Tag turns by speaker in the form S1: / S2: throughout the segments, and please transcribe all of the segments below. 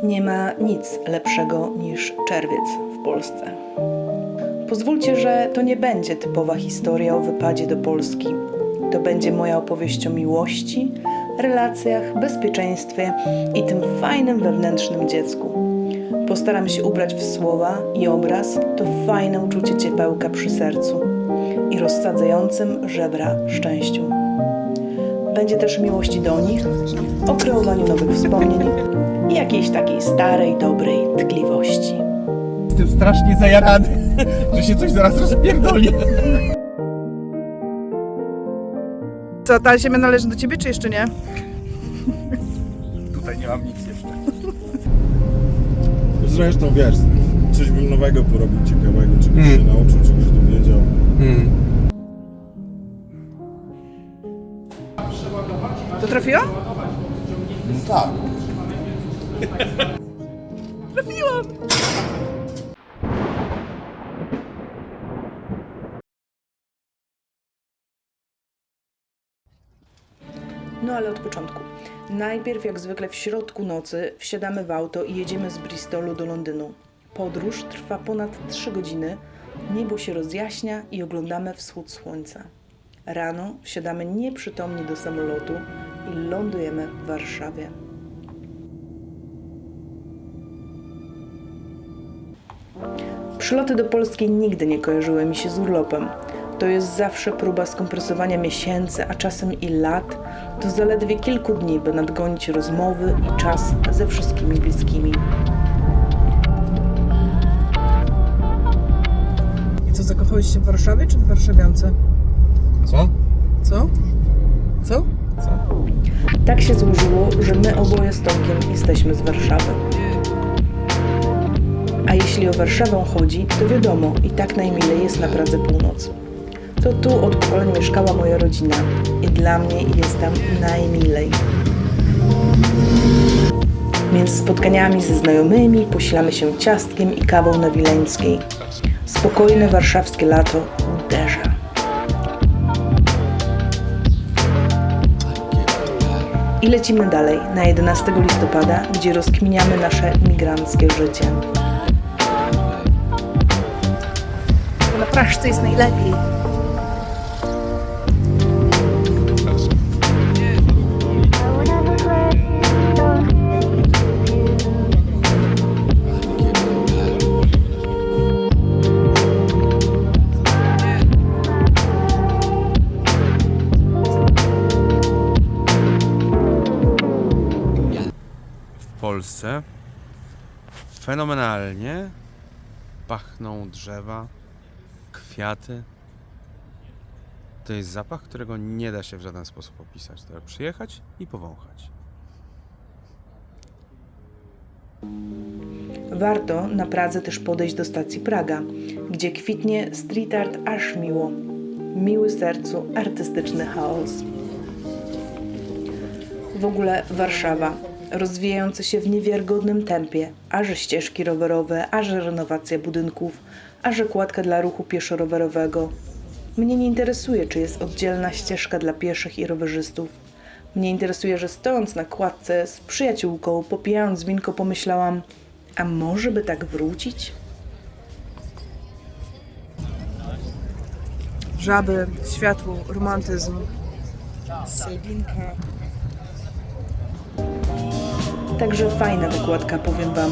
S1: Nie ma nic lepszego niż czerwiec w Polsce. Pozwólcie, że to nie będzie typowa historia o wypadzie do Polski. To będzie moja opowieść o miłości, relacjach, bezpieczeństwie i tym fajnym wewnętrznym dziecku. Postaram się ubrać w słowa i obraz to fajne uczucie ciepełka przy sercu i rozsadzającym żebra szczęściu. Będzie też miłości do nich, o kreowaniu nowych wspomnień i jakiejś takiej starej, dobrej tkliwości.
S2: Jestem strasznie zajarany, że się coś zaraz rozpierdoli.
S3: Co, ta ziemia należy do ciebie, czy jeszcze nie?
S2: Tutaj nie mam nic jeszcze.
S4: Zresztą wiesz, coś bym nowego porobił ciekawego, czegoś się nauczył, czegoś dowiedział.
S3: To trafiła?
S4: No tak.
S3: Trafiłam!
S1: No ale od początku. Najpierw, jak zwykle w środku nocy, wsiadamy w auto i jedziemy z Bristolu do Londynu. Podróż trwa ponad 3 godziny, niebo się rozjaśnia i oglądamy wschód słońca. Rano wsiadamy nieprzytomni do samolotu i lądujemy w Warszawie. Przyloty do Polski nigdy nie kojarzyły mi się z urlopem. To jest zawsze próba skompresowania miesięcy, a czasem i lat, do zaledwie kilku dni, by nadgonić rozmowy i czas ze wszystkimi bliskimi.
S3: I co, zakochałeś się w Warszawie, czy w warszawiance?
S2: Co?
S3: Co? Co?
S1: Tak się złożyło, że my oboje z Tomkiem jesteśmy z Warszawy. A jeśli o Warszawę chodzi, to wiadomo, i tak najmilej jest na Pradze Północ. To tu od pokoleń mieszkała moja rodzina i dla mnie jest tam najmilej. Między spotkaniami ze znajomymi posilamy się ciastkiem i kawą na Wileńskiej. Spokojne warszawskie lato uderza. I lecimy dalej na 11 listopada, gdzie rozkminiamy nasze migranckie życie.
S3: Na Praszce jest najlepiej.
S5: W Polsce fenomenalnie pachną drzewa, kwiaty. To jest zapach, którego nie da się w żaden sposób opisać. Trzeba przyjechać i powąchać.
S1: Warto na Pradze też podejść do stacji Praga, gdzie kwitnie street art aż miło. Miły sercu artystyczny chaos. W ogóle Warszawa, rozwijająca się w niewiarygodnym tempie, a że ścieżki rowerowe, a że renowacja budynków, a że kładka dla ruchu pieszo-rowerowego. Mnie nie interesuje, czy jest oddzielna ścieżka dla pieszych i rowerzystów. Mnie interesuje, że stojąc na kładce z przyjaciółką, popijając winko, pomyślałam, a może by tak wrócić?
S3: Żaby, światło, romantyzm. Sabinka.
S1: Także fajna ta kładka, powiem wam.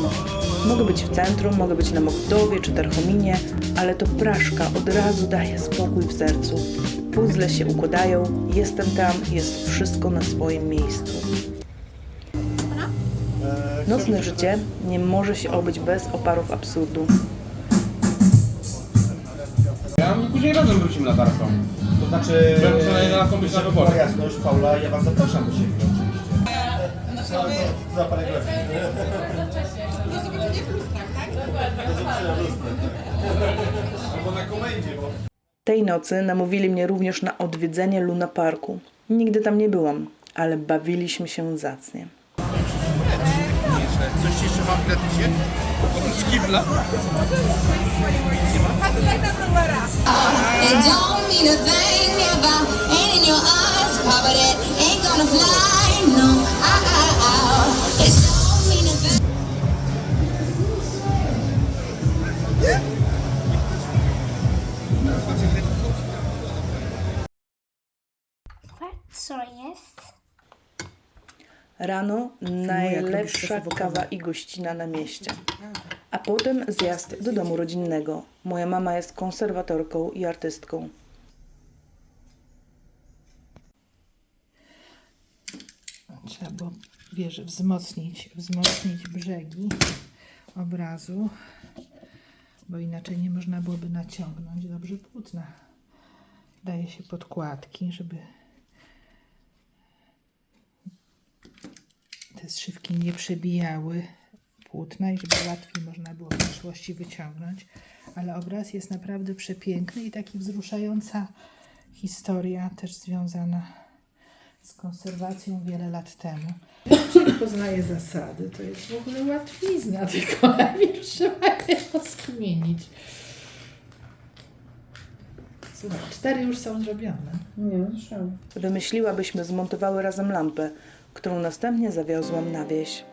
S1: Mogę być w centrum, mogę być na Mochtowie czy Tarchominie, ale to Praszka od razu daje spokój w sercu. Puzzle się układają, jestem tam, jest wszystko na swoim miejscu. Nocne życie nie może się obyć bez oparów absurdu.
S2: Ja później razem wrócimy na Tarką.
S4: To znaczy...
S2: Że na 11 być na wyborach.
S4: jasność, Paula, ja was zapraszam do siebie oczywiście. Za parę godzin.
S6: Do zobaczenia w lustrach, tak?
S4: Albo na komendzie, bo...
S1: Tej nocy namówili mnie również na odwiedzenie Luna Parku. Nigdy tam nie byłam, ale bawiliśmy się zacnie.
S2: Coś jeszcze mam w gratisie? Oprócz kibla?
S6: A tutaj na browara.
S7: It don't mean a thing if I ain't in your eyes. Papa, that ain't gonna fly, no. It don't mean a thing.
S1: Rano najlepsza kawa i gościna na mieście. A potem zjazd do domu rodzinnego. Moja mama jest konserwatorką i artystką.
S3: Trzeba było, wiesz, wzmocnić brzegi obrazu, bo inaczej nie można byłoby naciągnąć dobrze płótna. Daje się podkładki, żeby te zszywki nie przebijały płótna i żeby łatwiej można było w przyszłości wyciągnąć. Ale obraz jest naprawdę przepiękny i taki wzruszająca historia, też związana z konserwacją wiele lat temu. Jeżeli poznaje zasady, to jest w ogóle łatwizna, tylko najpierw trzeba je rozkminić. Słuchaj, 4 już są zrobione.
S1: Wymyśliła, byśmy zmontowały razem lampę, którą następnie zawiozłam na wieś.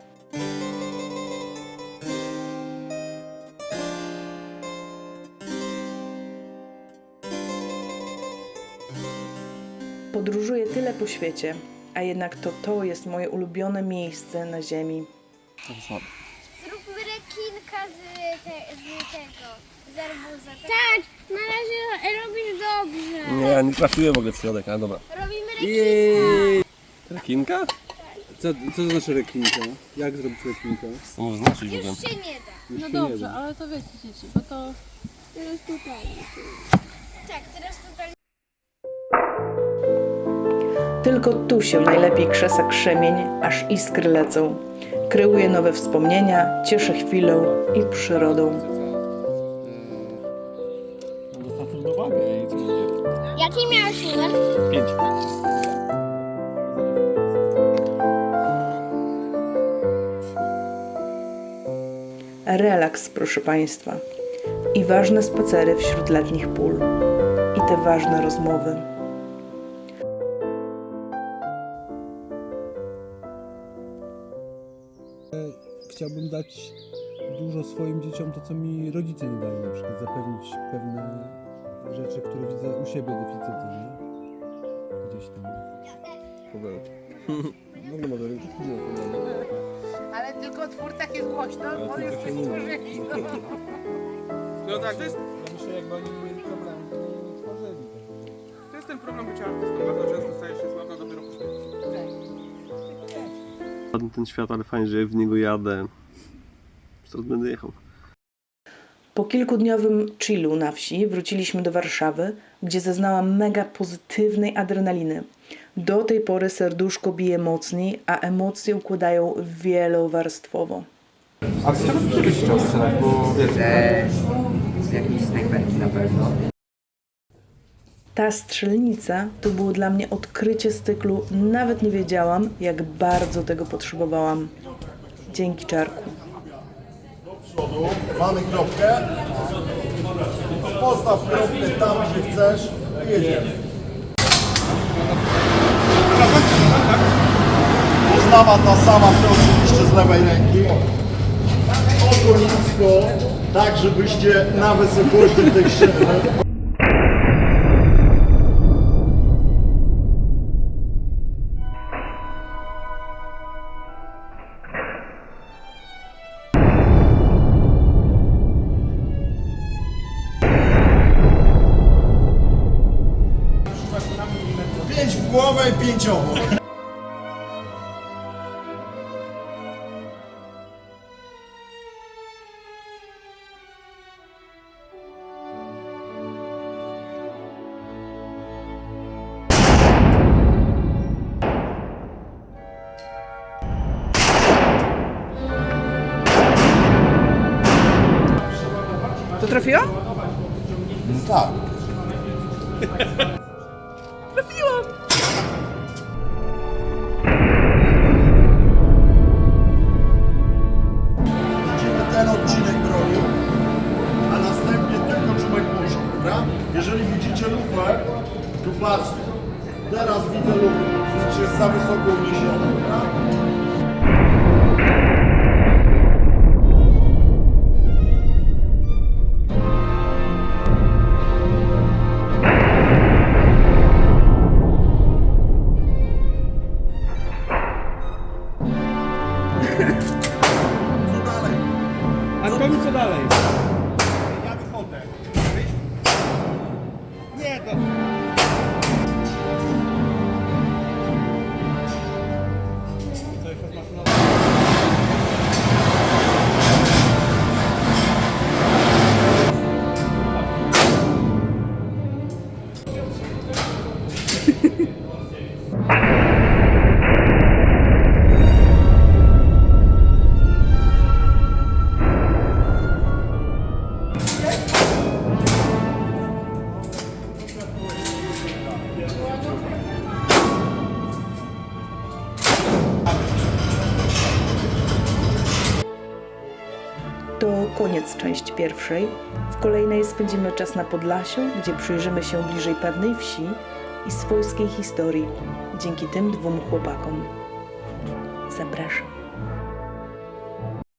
S1: Podróżuję tyle po świecie, a jednak to jest moje ulubione miejsce na ziemi.
S8: Zróbmy rekinka z arbuza. Tak, na razie robisz dobrze.
S9: Nie, ja nie trafiłem w ogóle w środek, ale dobra.
S8: Robimy rekinka.
S9: Rekinka?
S2: Co to znaczy rekinka? Jak zrobić rekinka?
S9: Co może znaczyć w ogóle?
S8: Już się nie da.
S6: No dobrze, ale to wiecie dzieci, bo to jest tutaj.
S8: Tak, teraz tutaj.
S1: Tylko tu się najlepiej krzesa krzemień, aż iskry lecą. Kreuje nowe wspomnienia, cieszę chwilą i przyrodą.
S4: Dostał równowagę i co mówię?
S8: Jaki miałeś numer?
S9: 5.
S1: Relaks, proszę Państwa. I ważne spacery wśród letnich pól. I te ważne rozmowy.
S2: Chciałbym dać dużo swoim dzieciom to, co mi rodzice nie dali, na przykład zapewnić pewne rzeczy, które widzę u siebie deficyty, nie? Gdzieś tam.
S9: Problem.
S2: W ogóle może rynku nie ma problemu.
S3: Ale tylko o twórcach jest głośno,
S2: Ale
S3: bo
S2: to
S3: już
S2: takie
S3: coś
S2: nie ma.
S3: stworzyli.
S5: No tak, to jest
S2: Ja myślę, jakby oni nie mieli problemu, to nie tworzyli tego.
S5: ten problem bycia artystą. Bardzo często staje się sławna dopiero po śmierci.
S9: Ładny ten świat, ale fajnie, że jak w niego jadę. Teraz będę jechał.
S1: Po kilkudniowym chillu na wsi wróciliśmy do Warszawy, gdzie zaznałam mega pozytywnej adrenaliny. Do tej pory serduszko bije mocniej, a emocje układają wielowarstwowo.
S2: A z czego ty byś chciał strzelać? Bo wiesz,
S10: Z jakiejś snajperki na pewno.
S1: Ta strzelnica to było dla mnie odkrycie z cyklu. Nawet nie wiedziałam, jak bardzo tego potrzebowałam. Dzięki, Czarku.
S4: przodu, mamy kropkę, postaw kropkę tam, gdzie chcesz i jedziemy. Postawa ta sama, to oczywiście z lewej ręki. Oko nisko, tak żebyście na wysokości tej szyny. Pięć w głowę i 5 obok.
S3: To trafiło?
S4: Tak.
S3: Trafiłam!
S4: Będziemy ten odcinek bronił, a następnie tylko czubek muszki, prawda? Jeżeli widzicie lupę, to patrzcie. Teraz widzę lupę, znaczy jest za wysoko uniesiona, prawda?
S2: co dalej? Ja wychodzę. Nie, to... Co, jeszcze maszynowo?
S1: To koniec części pierwszej. W kolejnej spędzimy czas na Podlasiu, gdzie przyjrzymy się bliżej pewnej wsi i swojskiej historii dzięki tym dwóm chłopakom. Zapraszam.